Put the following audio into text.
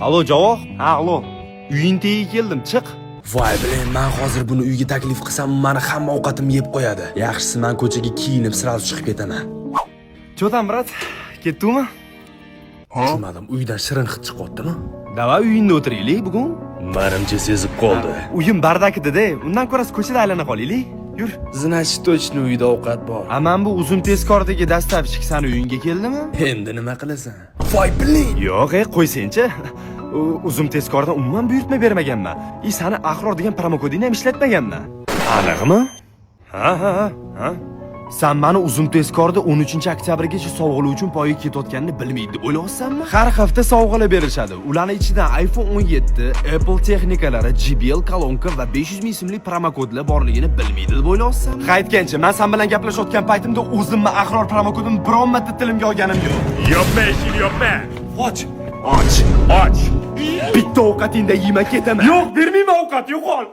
Alo Javoh? Ha, alo. Uyingga keldim, chiq. Voy bilan, men hozir buni uyga taklif qilsam, meni hamma ovqatimni yeb qo'yadi. Yaxshisi men ko'chaga kiyinib, siralib chiqib ketaman. Что там, брат? Ketdingmi? Tushunmadim, uydan shirin hid chiqyaptimi? Davay uyingda o'tiraylik bugun. Menimcha sezib qoldi. Uyim bardakida-da. Undan ko'ra ko'chada aylana qolaylik. Yur. Значит, точно uyda ovqat bor. Men bu uzun tezkordagi dastavchik sani uyingga keldimi? Endi nima qilasan? Voy bilan. Yo'q, qo'ysangchi. Uzun tezkordan umuman buyurtma bermaganman. Sani Ahror degan promokodingni ham ishlatmaganman. Aniqmi? Ha. Sen meni uzun tezkorda 13-oktyabrgacha sovg'alar uchun poyga ketayotganini bilmaydi deb o'ylayapsanmi? Har hafta sovg'alar berishadi. Ularning ichidan iPhone 17, Apple texnikalari, JBL kolonka va 500 ming so'mlik promokodlar borligini bilmaydi deb o'ylayapsanmi? Qaytgancha, men sen bilan gaplashayotgan paytimda o'zimni Ahror promokodini biron marta tilimga olganim yo'q. Yopma eshikni yopma. Och. Och. Bitta ovqatingda yeyman ketaman. Yo'q, bermayman ovqat, yo'qol.